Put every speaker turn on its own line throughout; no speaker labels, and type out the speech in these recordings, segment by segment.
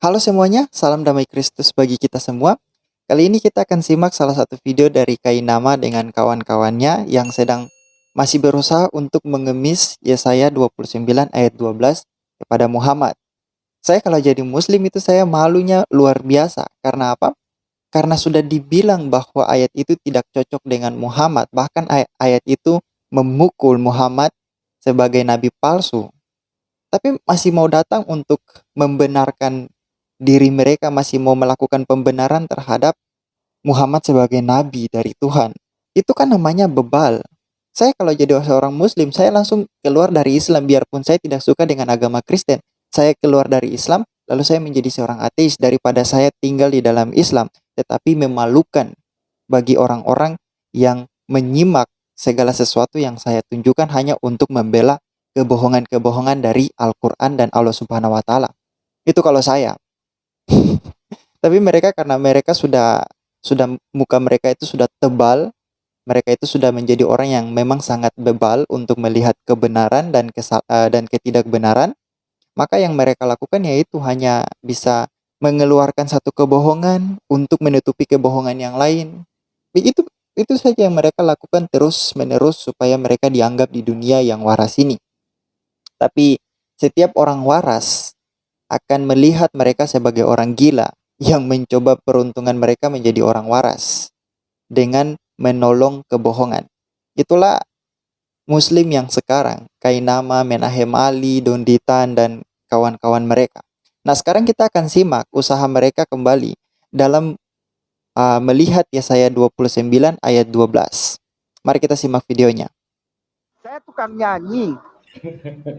Halo semuanya, salam damai Kristus bagi kita semua. Kali ini kita akan simak salah satu video dari Kainama dengan kawan-kawannya yang sedang masih berusaha untuk mengemis Yesaya 29 ayat 12 kepada Muhammad. Saya kalau jadi muslim itu saya malunya luar biasa. Karena apa? Karena sudah dibilang bahwa ayat itu tidak cocok dengan Muhammad. Bahkan ayat itu memukul Muhammad sebagai nabi palsu. Tapi masih mau datang untuk membenarkan diri mereka, masih mau melakukan pembenaran terhadap Muhammad sebagai nabi dari Tuhan. Itu kan namanya bebal. Saya kalau jadi seorang muslim, saya langsung keluar dari Islam biarpun saya tidak suka dengan agama Kristen. Saya keluar dari Islam, lalu saya menjadi seorang ateis daripada saya tinggal di dalam Islam, tetapi memalukan bagi orang-orang yang menyimak segala sesuatu yang saya tunjukkan hanya untuk membela kebohongan-kebohongan dari Al-Quran dan Allah Subhanahu wa Ta'ala. Itu kalau saya. Tapi mereka karena mereka sudah muka mereka itu sudah tebal, mereka itu sudah menjadi orang yang memang sangat bebal untuk melihat kebenaran dan ketidakbenaran, maka yang mereka lakukan yaitu hanya bisa mengeluarkan satu kebohongan untuk menutupi kebohongan yang lain. Itu saja yang mereka lakukan terus-menerus supaya mereka dianggap di dunia yang waras ini. Tapi setiap orang waras akan melihat mereka sebagai orang gila yang mencoba peruntungan mereka menjadi orang waras dengan menolong kebohongan. Itulah Muslim yang sekarang, Kainama, Menahem Ali, Donditan, dan kawan-kawan mereka. Nah, sekarang kita akan simak usaha mereka kembali dalam melihat Yesaya 29 ayat 12. Mari kita simak videonya.
Saya tukang nyanyi.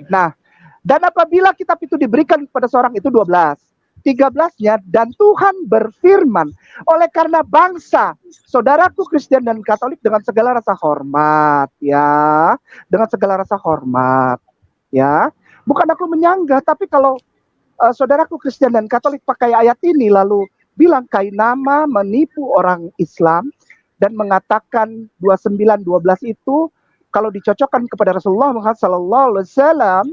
Nah, dan apabila kitab itu diberikan kepada seorang itu 12. 13-nya, dan Tuhan berfirman, oleh karena bangsa, saudaraku Kristen dan Katolik dengan segala rasa hormat, ya. Dengan segala rasa hormat, ya. Bukan aku menyanggah, tapi kalau saudaraku Kristen dan Katolik pakai ayat ini lalu bilang Kainama menipu orang Islam dan mengatakan 29:12 itu kalau dicocokkan kepada Rasulullah Muhammad SAW,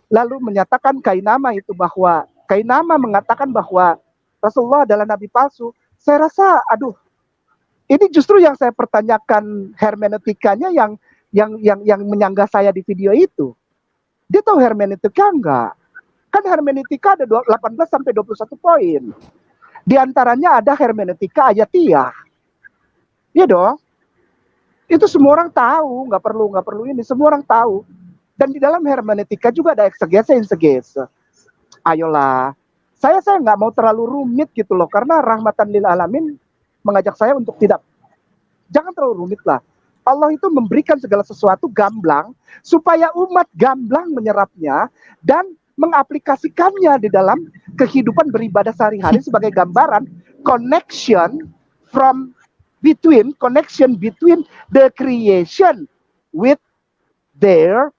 lalu menyatakan Kainama itu bahwa Kainama mengatakan bahwa Rasulullah adalah nabi palsu. Saya rasa, aduh, ini justru yang saya pertanyakan hermeneutikanya yang menyanggah saya di video itu. Dia tahu hermeneutika enggak? Kan hermeneutika ada 18 sampai 21 poin. Di antaranya ada hermeneutika ayatiyah. Iya dong. Itu semua orang tahu, nggak perlu ini, semua orang tahu. Dan di dalam hermeneutika juga ada eksegese. Ayolah, saya nggak mau terlalu rumit gitu loh, karena rahmatan lil alamin mengajak saya untuk jangan terlalu rumit lah. Allah itu memberikan segala sesuatu gamblang supaya umat gamblang menyerapnya dan mengaplikasikannya di dalam kehidupan beribadah sehari-hari sebagai gambaran connection between the creation with their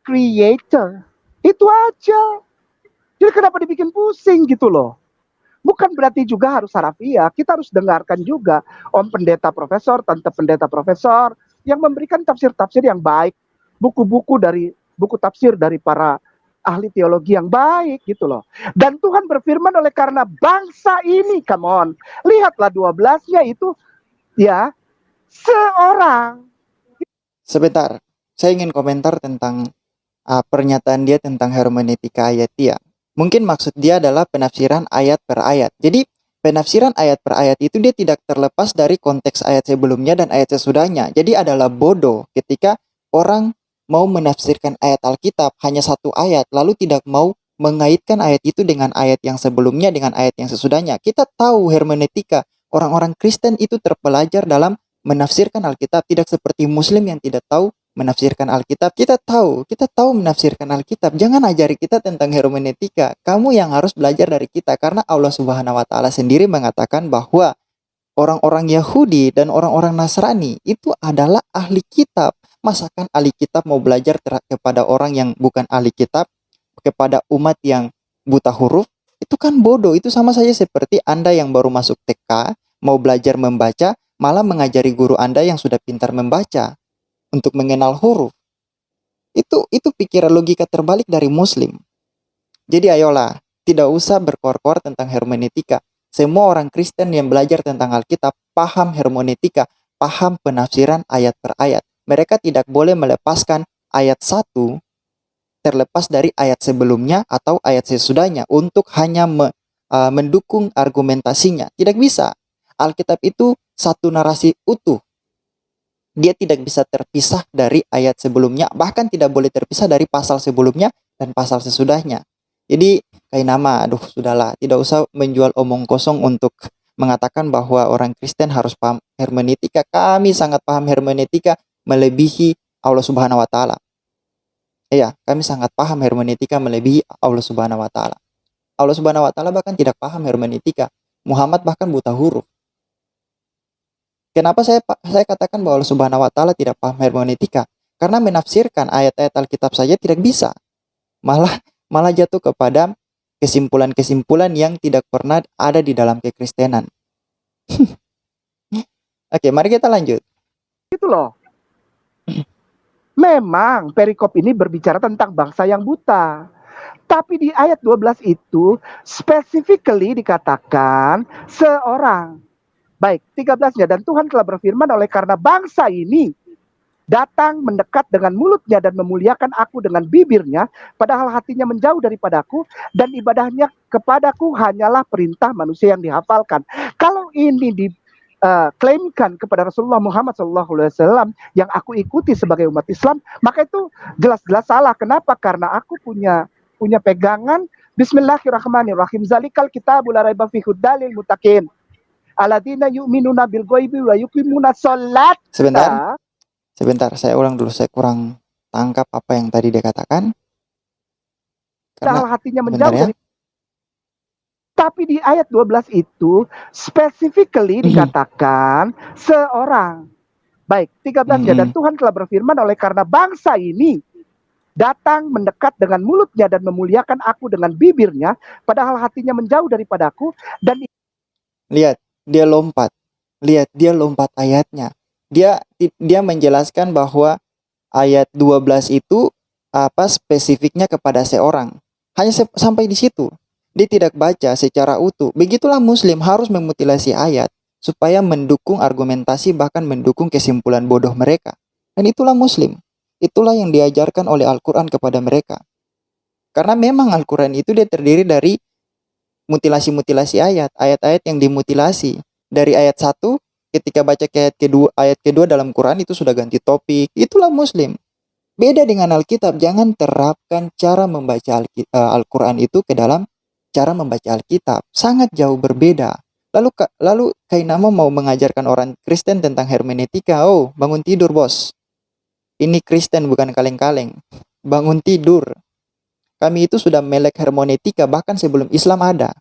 creator. Itu aja. Jadi kenapa dibikin pusing gitu loh? Bukan berarti juga harus harafiah. Kita harus dengarkan juga om pendeta profesor, tante pendeta profesor yang memberikan tafsir-tafsir yang baik, buku-buku dari buku tafsir dari para ahli teologi yang baik gitu loh. Dan Tuhan berfirman oleh karena bangsa ini, come on, lihatlah 12-nya itu ya seorang.
Sebentar, saya ingin komentar tentang pernyataan dia tentang hermeneutika ayatiyah. Mungkin maksud dia adalah penafsiran ayat per ayat. Jadi penafsiran ayat per ayat itu dia tidak terlepas dari konteks ayat sebelumnya dan ayat sesudahnya. Jadi adalah bodoh ketika orang mau menafsirkan ayat Alkitab hanya satu ayat lalu tidak mau mengaitkan ayat itu dengan ayat yang sebelumnya dengan ayat yang sesudahnya. Kita tahu hermeneutika, orang-orang Kristen itu terpelajar dalam menafsirkan Alkitab, tidak seperti Muslim yang tidak tahu menafsirkan Alkitab. Kita tahu menafsirkan Alkitab. Jangan ajari kita tentang hermeneutika. Kamu yang harus belajar dari kita, karena Allah Subhanahu wa Ta'ala sendiri mengatakan bahwa orang-orang Yahudi dan orang-orang Nasrani itu adalah ahli kitab. Masakan ahli kitab mau belajar kepada orang yang bukan ahli kitab, kepada umat yang buta huruf? Itu kan bodoh. Itu sama saja seperti Anda yang baru masuk TK mau belajar membaca, malah mengajari guru Anda yang sudah pintar membaca untuk mengenal huruf. Itu pikiran logika terbalik dari Muslim. Jadi ayolah, Tidak usah berkor-kor tentang hermeneutika. Semua orang Kristen yang belajar tentang Alkitab paham hermeneutika, paham penafsiran ayat per ayat. Mereka tidak boleh melepaskan ayat 1 terlepas dari ayat sebelumnya atau ayat sesudahnya untuk hanya mendukung argumentasinya. Tidak bisa. Alkitab itu satu narasi utuh. Dia tidak bisa terpisah dari ayat sebelumnya, bahkan tidak boleh terpisah dari pasal sebelumnya dan pasal sesudahnya. Jadi kayak nama, aduh sudahlah, tidak usah menjual omong kosong untuk mengatakan bahwa orang Kristen harus paham hermeneutika. Kami sangat paham hermeneutika melebihi Allah Subhanahu wa taala. Iya, kami sangat paham hermeneutika melebihi Allah Subhanahu wa taala. Allah Subhanahu wa taala bahkan tidak paham hermeneutika. Muhammad bahkan buta huruf. Kenapa saya katakan bahwa Allah Subhanahu wa taala tidak paham hermeneutika? Karena menafsirkan ayat-ayat Alkitab saja tidak bisa. Malah malah jatuh kepada kesimpulan-kesimpulan yang tidak pernah ada di dalam kekristenan. Oke, mari kita lanjut.
Itu loh. Memang perikop ini berbicara tentang bangsa yang buta. Tapi di ayat 12 itu specifically dikatakan seorang. Baik, 13-nya, dan Tuhan telah berfirman, oleh karena bangsa ini datang mendekat dengan mulutnya dan memuliakan aku dengan bibirnya, padahal hatinya menjauh daripadaku, dan ibadahnya kepadaku hanyalah perintah manusia yang dihafalkan. Kalau ini diklaimkan kepada Rasulullah Muhammad SAW yang aku ikuti sebagai umat Islam, maka itu jelas-jelas salah. Kenapa? Karena aku punya pegangan Bismillahirrahmanirrahim. Zalikal kitabul la raiba fihi hudalil muttaqin. Alladzina yu'minuna bil ghaibi wa yuqimuna shalat.
Sebentar, saya ulang dulu. Saya kurang tangkap apa yang tadi dia katakan.
Karena hatinya menjauh dari. Tapi di ayat 12 itu specifically dikatakan seorang. Baik, 13-nya, dan Tuhan telah berfirman, oleh karena bangsa ini datang mendekat dengan mulutnya dan memuliakan aku dengan bibirnya, padahal hatinya menjauh daripadaku. Dan
lihat, dia lompat. Lihat, dia lompat ayatnya. Dia menjelaskan bahwa ayat 12 itu apa spesifiknya kepada seorang. Hanya sampai di situ. Dia tidak baca secara utuh. Begitulah Muslim harus memutilasi ayat supaya mendukung argumentasi, bahkan mendukung kesimpulan bodoh mereka. Dan itulah Muslim. Itulah yang diajarkan oleh Al-Quran kepada mereka. Karena memang Al-Quran itu dia terdiri dari mutilasi-mutilasi ayat-ayat yang dimutilasi. Dari ayat 1, ketika baca ke ayat kedua dalam Quran itu sudah ganti topik. Itulah Muslim. Beda dengan Alkitab, jangan terapkan cara membaca Al-Quran itu ke dalam cara membaca Alkitab. Sangat jauh berbeda. Lalu Kainama mau mengajarkan orang Kristen tentang hermeneutika. Oh, bangun tidur bos. Ini Kristen bukan kaleng-kaleng. Bangun tidur. Kami itu sudah melek hermeneutika bahkan sebelum Islam ada.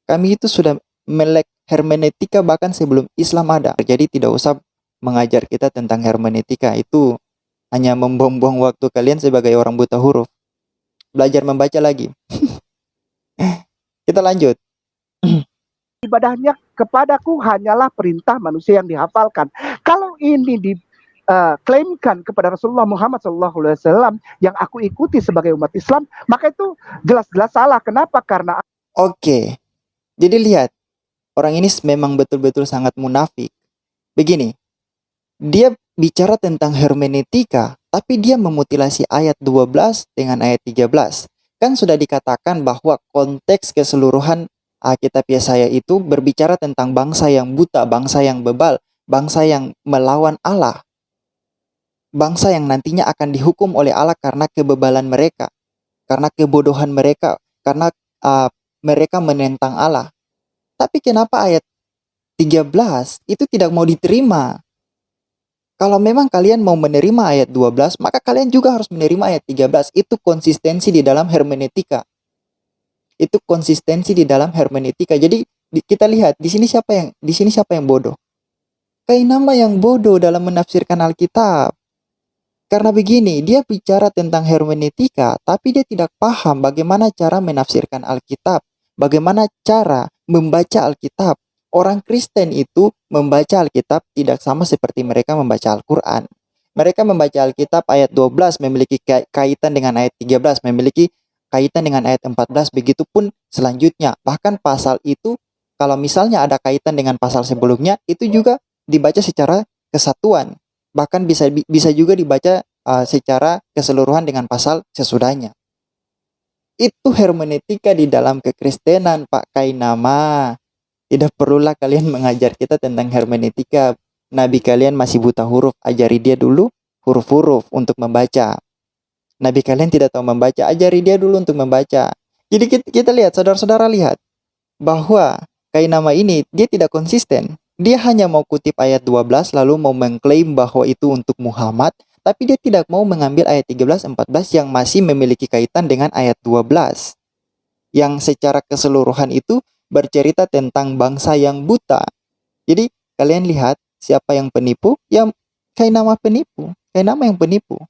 Kami itu sudah melek hermeneutika bahkan sebelum Islam ada. Jadi tidak usah mengajar kita tentang hermeneutika. Itu hanya membuang-buang waktu kalian sebagai orang buta huruf. Belajar membaca lagi. Kita lanjut.
Ibadahnya kepadaku hanyalah perintah manusia yang dihafalkan. Kalau ini diklaimkan kepada Rasulullah Muhammad SAW yang aku ikuti sebagai umat Islam, maka itu jelas-jelas salah. Kenapa? Karena
Oke. Jadi lihat, orang ini memang betul-betul sangat munafik. Begini, dia bicara tentang hermeneutika, tapi dia memutilasi ayat 12 dengan ayat 13. Kan sudah dikatakan bahwa konteks keseluruhan Alkitab Yesaya itu berbicara tentang bangsa yang buta, bangsa yang bebal, bangsa yang melawan Allah. Bangsa yang nantinya akan dihukum oleh Allah karena kebebalan mereka, karena kebodohan mereka, karena mereka menentang Allah. Tapi kenapa ayat 13 itu tidak mau diterima? Kalau memang kalian mau menerima ayat 12, maka kalian juga harus menerima ayat 13. Itu konsistensi di dalam hermeneutika. Itu konsistensi di dalam hermeneutika. Jadi kita lihat di sini siapa yang bodoh? Kainama yang bodoh dalam menafsirkan Alkitab. Karena begini, dia bicara tentang hermeneutika, tapi dia tidak paham bagaimana cara menafsirkan Alkitab, bagaimana cara membaca Alkitab. Orang Kristen itu membaca Alkitab tidak sama seperti mereka membaca Al-Quran. Mereka membaca Alkitab ayat 12 memiliki kaitan dengan ayat 13, memiliki kaitan dengan ayat 14, begitupun selanjutnya. Bahkan pasal itu kalau misalnya ada kaitan dengan pasal sebelumnya, itu juga dibaca secara kesatuan. Bahkan bisa juga dibaca secara keseluruhan dengan pasal sesudahnya. Itu hermeneutika di dalam kekristenan, Pak Kainama. Tidak perlulah kalian mengajar kita tentang hermeneutika. Nabi kalian masih buta huruf, ajari dia dulu huruf-huruf untuk membaca. Nabi kalian tidak tahu membaca, ajari dia dulu untuk membaca. Jadi kita lihat, saudara-saudara lihat, bahwa Kainama ini dia tidak konsisten. Dia hanya mau kutip ayat 12 lalu mau mengklaim bahwa itu untuk Muhammad, tapi dia tidak mau mengambil ayat 13, 14 yang masih memiliki kaitan dengan ayat 12. Yang secara keseluruhan itu bercerita tentang bangsa yang buta. Jadi kalian lihat siapa yang penipu? Yang Kainama penipu. Kainama yang penipu.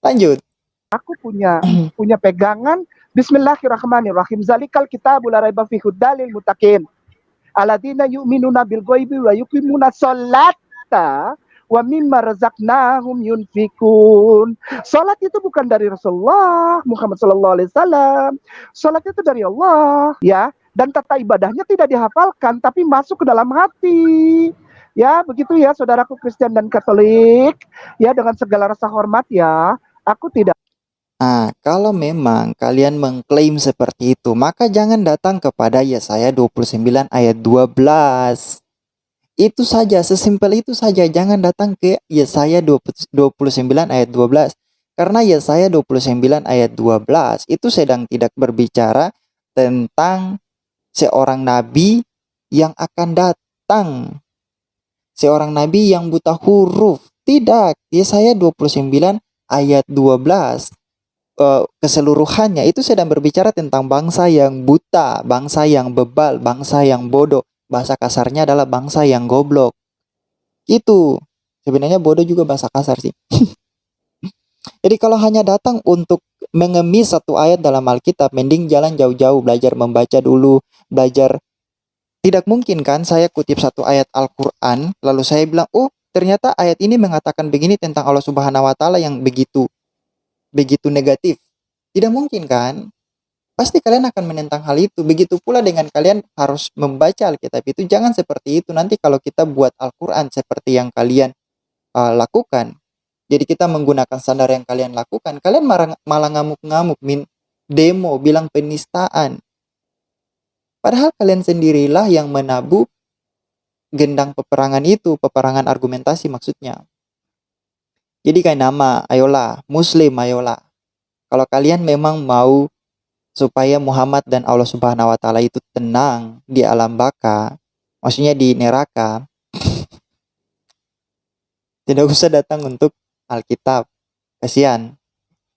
Lanjut.
Aku punya pegangan. Bismillahirrahmanirrahim. Zalikal kitabul la raiba fihi hudalil muttaqin. Alladzina yu'minuna bil ghaibi wa yuqimuna sholata wa mimma razaqnahum yunfikun. Salat itu bukan dari Rasulullah Muhammad sallallahu alaihi wasallam. Salat itu dari Allah, ya. Dan tata ibadahnya tidak dihafalkan tapi masuk ke dalam hati. Ya, begitu ya saudaraku Kristen dan Katolik. Ya, dengan segala rasa hormat ya. Aku tidak
Nah, kalau memang kalian mengklaim seperti itu, maka jangan datang kepada Yesaya 29 ayat 12. Itu saja, sesimpel itu saja. Jangan datang ke Yesaya 29 ayat 12. Karena Yesaya 29 ayat 12 itu sedang tidak berbicara tentang seorang nabi yang akan datang. Seorang nabi yang buta huruf. Tidak, Yesaya 29 ayat 12. Keseluruhannya itu sedang berbicara tentang bangsa yang buta, bangsa yang bebal, bangsa yang bodoh. Bahasa kasarnya adalah bangsa yang goblok. Itu sebenarnya bodoh juga bahasa kasar sih. Jadi kalau hanya datang untuk mengemis satu ayat dalam Alkitab, mending jalan jauh-jauh, belajar membaca dulu, belajar. Tidak mungkin kan saya kutip satu ayat Al-Quran lalu saya bilang, oh ternyata ayat ini mengatakan begini tentang Allah Subhanahu Wa Taala yang begitu negatif. Tidak mungkin kan? Pasti kalian akan menentang hal itu. Begitu pula dengan kalian harus membaca Alkitab itu. Jangan seperti itu. Nanti kalau kita buat Al-Quran seperti yang kalian lakukan. Jadi kita menggunakan standar yang kalian lakukan. Kalian malah ngamuk-ngamuk, demo, bilang penistaan. Padahal kalian sendirilah yang menabuh gendang peperangan itu. Peperangan argumentasi maksudnya. Jadi Kainama, ayolah. Muslim, ayolah. Kalau kalian memang mau supaya Muhammad dan Allah Subhanahu Wa Taala itu tenang di alam baka, maksudnya di neraka, tidak usah datang untuk Alkitab. Kasihan.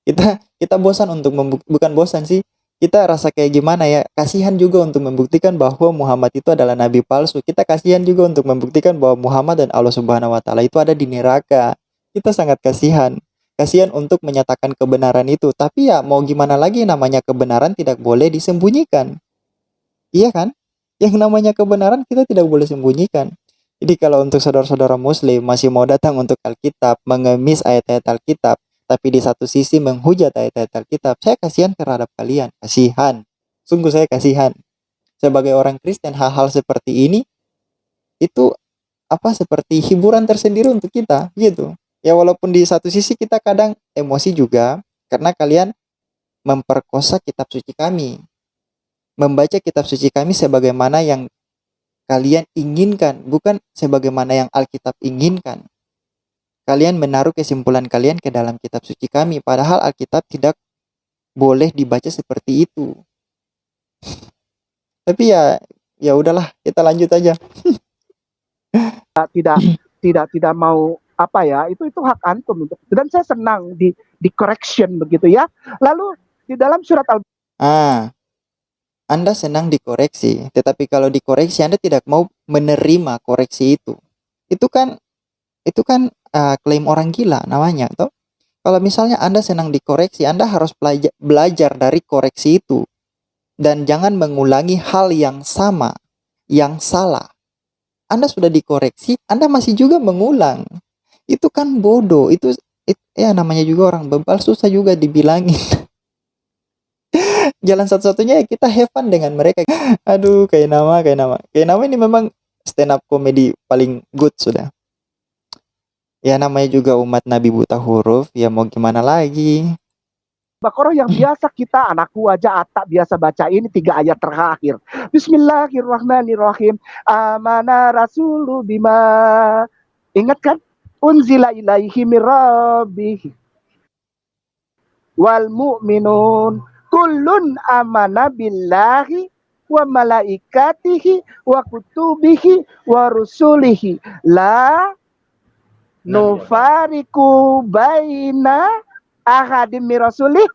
Kita bosan untuk bukan bosan sih. Kita rasa kayak gimana ya? Kasihan juga untuk membuktikan bahwa Muhammad itu adalah nabi palsu. Kita kasihan juga untuk membuktikan bahwa Muhammad dan Allah Subhanahu Wa Taala itu ada di neraka. Kita sangat kasihan. Kasihan untuk menyatakan kebenaran itu. Tapi ya mau gimana lagi, namanya kebenaran tidak boleh disembunyikan. Iya kan? Yang namanya kebenaran kita tidak boleh sembunyikan. Jadi kalau untuk saudara-saudara muslim masih mau datang untuk Alkitab, mengemis ayat-ayat Alkitab, tapi di satu sisi menghujat ayat-ayat Alkitab, saya kasihan terhadap kalian. Kasihan. Sungguh saya kasihan. Sebagai orang Kristen, hal-hal seperti ini itu seperti hiburan tersendiri untuk kita gitu. Ya walaupun di satu sisi kita kadang emosi juga karena kalian memperkosa kitab suci kami. Membaca kitab suci kami sebagaimana yang kalian inginkan, bukan sebagaimana yang Alkitab inginkan. Kalian menaruh kesimpulan kalian ke dalam kitab suci kami, padahal Alkitab tidak boleh dibaca seperti itu. Tapi ya udahlah, kita lanjut aja.
tidak mau itu hak antum untuk, dan saya senang di correction begitu ya. Lalu di dalam surat
Anda senang dikoreksi, tetapi kalau dikoreksi Anda tidak mau menerima koreksi itu. Itu kan klaim orang gila namanya, toh. Kalau misalnya Anda senang dikoreksi, Anda harus belajar dari koreksi itu dan jangan mengulangi hal yang sama, yang salah. Anda sudah dikoreksi, Anda masih juga mengulang. Itu kan bodoh. Itu Ya namanya juga orang bebal, susah juga dibilangin. Jalan satu-satunya ya kita have fun dengan mereka. Aduh, kayak nama ini memang stand up comedy paling good sudah. Ya namanya juga umat Nabi buta huruf, ya mau gimana lagi.
Baqarah yang biasa kita anakku aja Atta biasa baca ini 3 ayat terakhir. Bismillahirrahmanirrahim. Amana rasulu bima. Ingat kan? Unzila ilaihi mirabbih wal mu'minun kullun amana billahi wa malaikatihi wa kutubihi wa rusulihi la nufariku baina ahadim mirasulih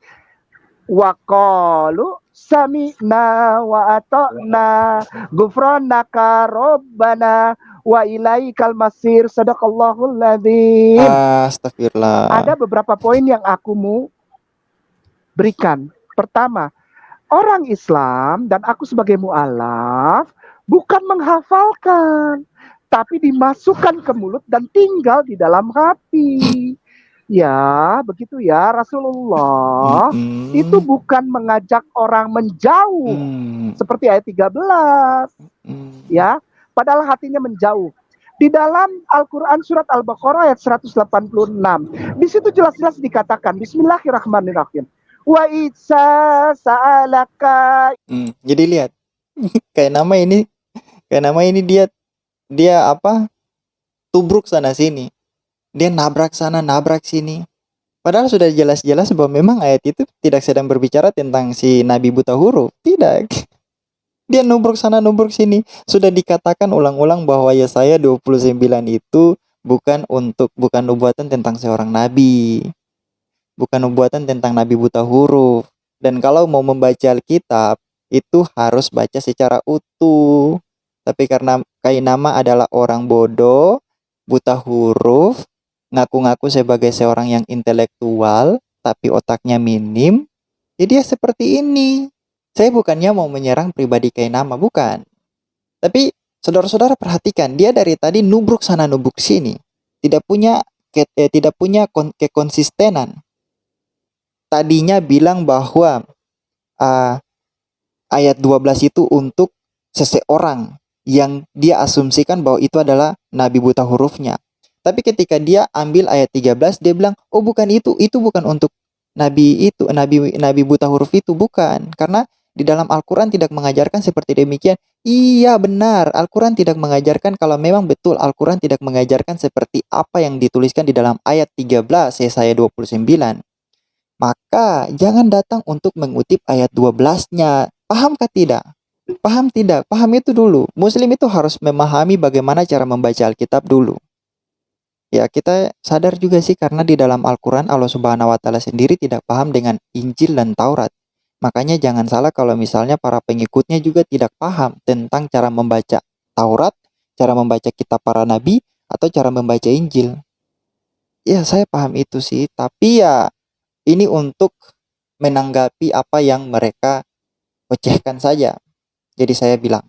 wa qalu sami'na wa ata'na ghufranaka rabbana wa ilaikal masir. Sadaqallahul ladzim.
Astagfirullah.
Ada beberapa poin yang aku mau berikan. Pertama, orang Islam dan aku sebagai mu'alaf bukan menghafalkan, tapi dimasukkan ke mulut dan tinggal di dalam hati. Ya, begitu ya. Rasulullah itu bukan mengajak orang menjauh seperti ayat 13. Ya, padahal hatinya menjauh. Di dalam Al-Quran surat Al-Baqarah ayat 186, di situ jelas-jelas dikatakan Bismillahirrahmanirrahim. Wa itsa sa'alaka.
Jadi lihat, kayak nama ini dia apa? Tubruk sana sini. Dia nabrak sana, nabrak sini. Padahal sudah jelas-jelas bahwa memang ayat itu tidak sedang berbicara tentang si Nabi buta huruf. Tidak. Dia nubruk sana, nubruk sini. Sudah dikatakan ulang-ulang bahwa Yesaya 29 itu bukan nubuatan tentang seorang nabi. Bukan nubuatan tentang Nabi buta huruf. Dan kalau mau membaca Alkitab, itu harus baca secara utuh. Tapi karena Kainama adalah orang bodoh, buta huruf, ngaku-ngaku sebagai seorang yang intelektual, tapi otaknya minim, jadi dia seperti ini. Saya bukannya mau menyerang pribadi Kainama, bukan. Tapi saudara-saudara perhatikan, dia dari tadi nubruk sana nubruk sini. Tidak punya kekonsistenan. Tadinya bilang bahwa ayat 12 itu untuk seseorang yang dia asumsikan bahwa itu adalah Nabi buta hurufnya. Tapi ketika dia ambil ayat 13, dia bilang, "Oh, bukan itu bukan untuk nabi buta huruf itu bukan." Karena di dalam Al-Qur'an tidak mengajarkan seperti demikian. Iya, benar. Al-Qur'an tidak mengajarkan, kalau memang betul Al-Qur'an tidak mengajarkan seperti apa yang dituliskan di dalam ayat 13 Yesaya 29. Maka jangan datang untuk mengutip ayat 12-nya. Pahamkah tidak? Paham tidak? Paham itu dulu. Muslim itu harus memahami bagaimana cara membaca Alkitab dulu. Ya, kita sadar juga sih karena di dalam Al-Quran Allah Subhanahu wa Ta'ala sendiri tidak paham dengan Injil dan Taurat. Makanya jangan salah kalau misalnya para pengikutnya juga tidak paham tentang cara membaca Taurat, cara membaca kitab para nabi, atau cara membaca Injil. Ya, saya paham itu sih, tapi ya ini untuk menanggapi apa yang mereka pecahkan saja. Jadi saya bilang,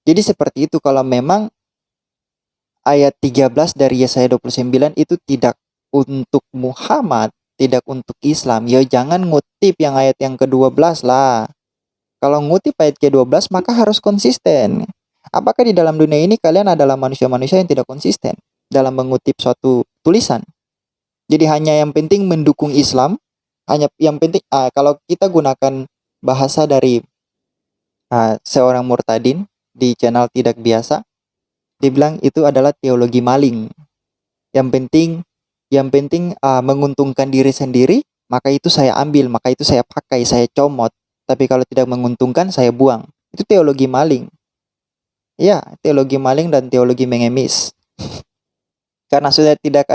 jadi seperti itu, kalau memang ayat 13 dari Yesaya 29 itu tidak untuk Muhammad, tidak untuk Islam, ya jangan ngutip yang ayat yang ke-12 lah. Kalau ngutip ayat ke-12 maka harus konsisten. Apakah di dalam dunia ini kalian adalah manusia-manusia yang tidak konsisten dalam mengutip suatu tulisan? Jadi hanya yang penting mendukung Islam, hanya yang penting kalau kita gunakan bahasa dari seorang murtadin di channel Tidak Biasa, dia bilang itu adalah teologi maling. Yang penting menguntungkan diri sendiri, maka itu saya ambil, maka itu saya pakai, saya comot. Tapi kalau tidak menguntungkan, saya buang. Itu teologi maling. Ya, teologi maling dan teologi mengemis. Karena sudah tidak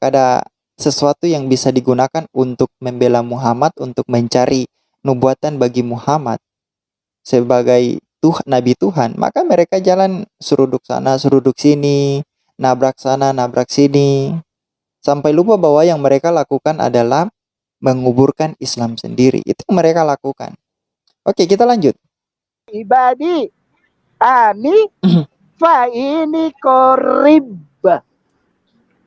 ada sesuatu yang bisa digunakan untuk membela Muhammad, untuk mencari nubuatan bagi Muhammad sebagai Nabi Tuhan, maka mereka jalan seruduk sana, seruduk sini, nabrak sana, nabrak sini, sampai lupa bahwa yang mereka lakukan adalah menguburkan Islam sendiri. Itu yang mereka lakukan. Oke, kita lanjut.
Ibadi ani fa ini korib.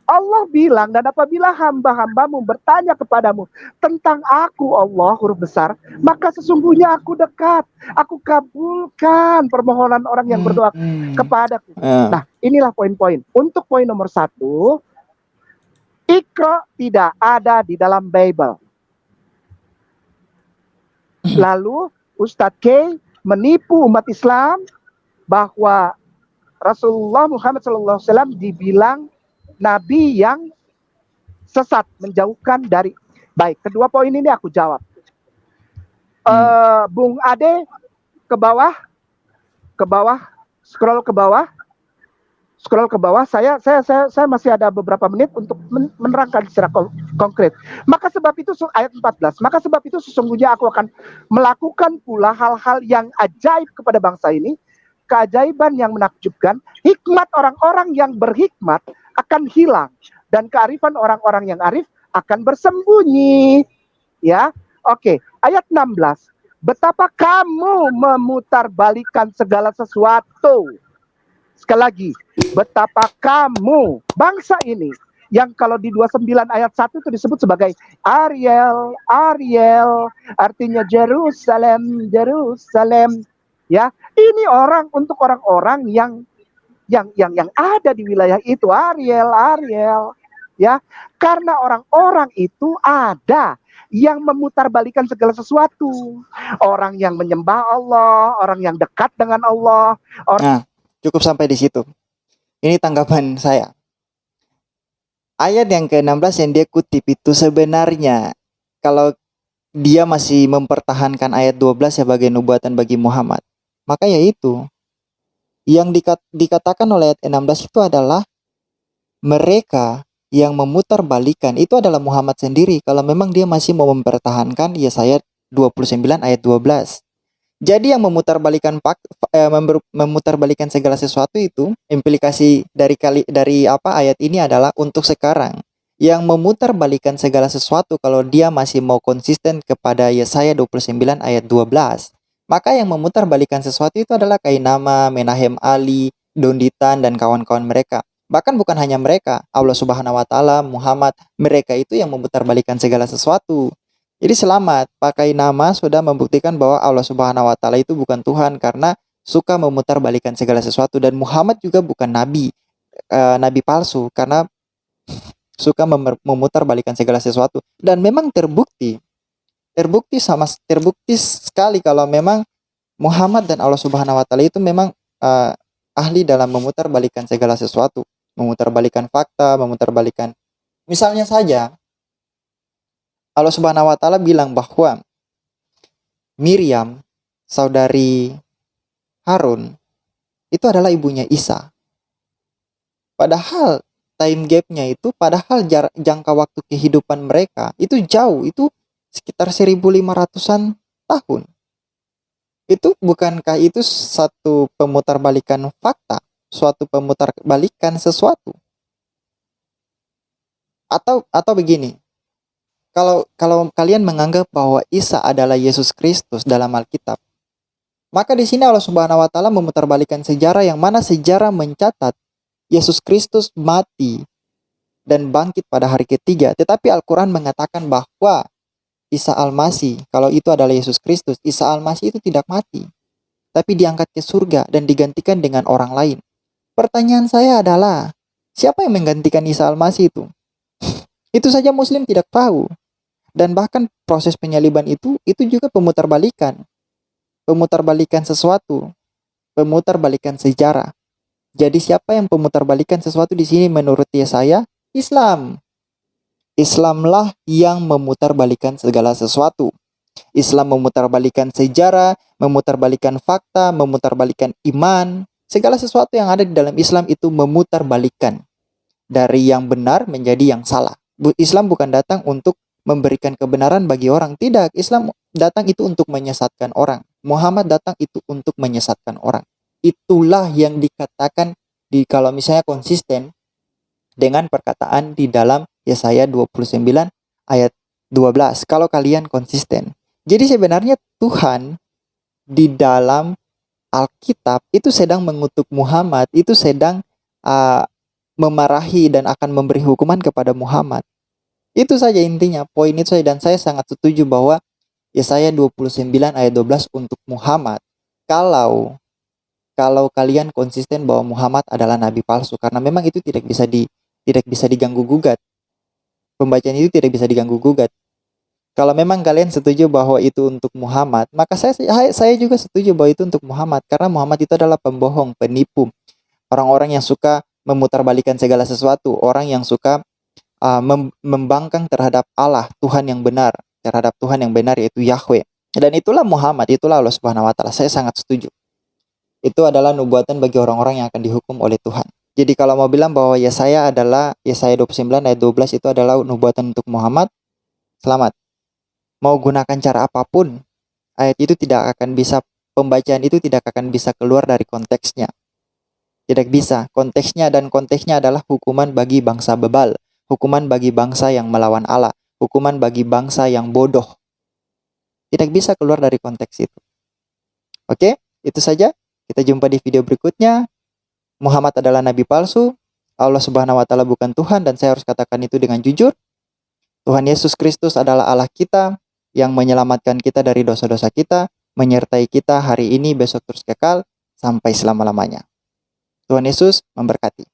Allah bilang, dan apabila hamba-hambamu bertanya kepadamu tentang aku Allah huruf besar, maka sesungguhnya aku dekat. Aku kabulkan permohonan orang yang berdoa
Hmm.
kepadaku.
Ah.
Nah, inilah poin-poin. Untuk poin nomor 1, Iqra tidak ada di dalam Bible. Lalu Ustadz K menipu umat Islam bahwa Rasulullah Muhammad SAW dibilang nabi yang sesat, menjauhkan dari baik. Kedua poin ini aku jawab. Bung Ade, ke bawah, scroll ke bawah. Saya masih ada beberapa menit untuk menerangkan secara konkret. Maka sebab itu ayat 14. Maka sebab itu sesungguhnya aku akan melakukan pula hal-hal yang ajaib kepada bangsa ini, keajaiban yang menakjubkan. Hikmat orang-orang yang berhikmat akan hilang dan kearifan orang-orang yang arif akan bersembunyi. Ya. Oke, ayat 16. Betapa kamu memutarbalikkan segala sesuatu. Sekali lagi, betapa kamu, bangsa ini, yang kalau di 29 ayat 1 itu disebut sebagai Ariel, artinya Jerusalem, ya. Ini orang untuk orang-orang yang ada di wilayah itu, Ariel, ya. Karena orang-orang itu ada yang memutarbalikkan segala sesuatu. Orang yang menyembah Allah, orang yang dekat dengan Allah.
Nah, cukup sampai di situ. Ini tanggapan saya. Ayat yang ke-16 yang dia kutip itu sebenarnya, kalau dia masih mempertahankan ayat 12 sebagai nubuatan bagi Muhammad, maka ya itu yang dikatakan oleh ayat 16 itu adalah mereka yang memutarbalikan itu adalah Muhammad sendiri, kalau memang dia masih mau mempertahankan Yesaya 29 ayat 12. Jadi yang memutarbalikan segala sesuatu itu, implikasi dari apa ayat ini adalah untuk sekarang. Yang memutarbalikan segala sesuatu kalau dia masih mau konsisten kepada Yesaya 29 ayat 12. Maka yang memutarbalikan sesuatu itu adalah Kainama, Menahem Ali, Donditan dan kawan-kawan mereka. Bahkan bukan hanya mereka, Allah Subhanahu wa taala, Muhammad, mereka itu yang memutarbalikan segala sesuatu. Jadi selamat, pakai nama sudah membuktikan bahwa Allah Subhanahu wa taala itu bukan Tuhan karena suka memutarbalikkan segala sesuatu, dan Muhammad juga bukan nabi, nabi palsu karena suka memutarbalikkan segala sesuatu. Dan memang terbukti sekali kalau memang Muhammad dan Allah Subhanahu wa taala itu memang ahli dalam memutarbalikkan segala sesuatu, memutarbalikkan fakta, memutarbalikkan. Misalnya saja Allah Subhanahu wa taala bilang bahwa Miriam, saudari Harun, itu adalah ibunya Isa. Padahal time gap-nya itu, padahal jangka waktu kehidupan mereka itu jauh, itu sekitar 1500-an tahun. Itu bukankah itu satu pemutarbalikan fakta, suatu pemutarbalikan sesuatu? Atau begini, kalau kalian menganggap bahwa Isa adalah Yesus Kristus dalam Alkitab, maka di sini Allah Subhanahu wa taala memutarbalikkan sejarah, yang mana sejarah mencatat Yesus Kristus mati dan bangkit pada hari ketiga. Tetapi Al-Quran mengatakan bahwa Isa Al-Masih, kalau itu adalah Yesus Kristus, Isa Al-Masih itu tidak mati, tapi diangkat ke surga dan digantikan dengan orang lain. Pertanyaan saya adalah, siapa yang menggantikan Isa Al-Masih itu? Itu saja Muslim tidak tahu. Dan bahkan proses penyaliban itu juga pemutarbalikan sesuatu, pemutarbalikan sejarah. Jadi siapa yang pemutarbalikan sesuatu di sini menurut Yesaya? Islam. Islamlah yang memutarbalikan segala sesuatu. Islam memutarbalikan sejarah, memutarbalikan fakta, memutarbalikan iman. Segala sesuatu yang ada di dalam Islam itu memutarbalikan dari yang benar menjadi yang salah. Islam bukan datang untuk memberikan kebenaran bagi orang. Tidak, Islam datang itu untuk menyesatkan orang. Muhammad datang itu untuk menyesatkan orang. Itulah yang dikatakan kalau misalnya konsisten dengan perkataan di dalam Yesaya 29 ayat 12. Kalau kalian konsisten. Jadi sebenarnya Tuhan di dalam Alkitab itu sedang mengutuk Muhammad, itu sedang memarahi dan akan memberi hukuman kepada Muhammad. Itu saja intinya, poin itu saja, dan saya sangat setuju bahwa Yesaya 29 ayat 12 untuk Muhammad. Kalau kalian konsisten bahwa Muhammad adalah nabi palsu, karena memang itu tidak bisa diganggu gugat. Pembacaan itu tidak bisa diganggu gugat. Kalau memang kalian setuju bahwa itu untuk Muhammad, maka saya juga setuju bahwa itu untuk Muhammad, karena Muhammad itu adalah pembohong, penipu, orang-orang yang suka memutarbalikkan segala sesuatu, orang yang suka membangkang terhadap Allah, Tuhan yang benar, terhadap Tuhan yang benar yaitu Yahweh. Dan itulah Muhammad, itulah Allah Subhanahu wa taala. Saya sangat setuju. Itu adalah nubuatan bagi orang-orang yang akan dihukum oleh Tuhan. Jadi kalau mau bilang bahwa Yesaya 29 ayat 12 itu adalah nubuatan untuk Muhammad, selamat. Mau gunakan cara apapun, ayat itu tidak akan bisa, pembacaan itu tidak akan bisa keluar dari konteksnya. Tidak bisa. Konteksnya adalah hukuman bagi bangsa bebal, hukuman bagi bangsa yang melawan Allah, hukuman bagi bangsa yang bodoh. Tidak bisa keluar dari konteks itu. Oke, itu saja. Kita jumpa di video berikutnya. Muhammad adalah nabi palsu, Allah Subhanahu wa taala bukan Tuhan, dan saya harus katakan itu dengan jujur. Tuhan Yesus Kristus adalah Allah kita yang menyelamatkan kita dari dosa-dosa kita, menyertai kita hari ini, besok terus kekal, sampai selama-lamanya. Tuhan Yesus memberkati.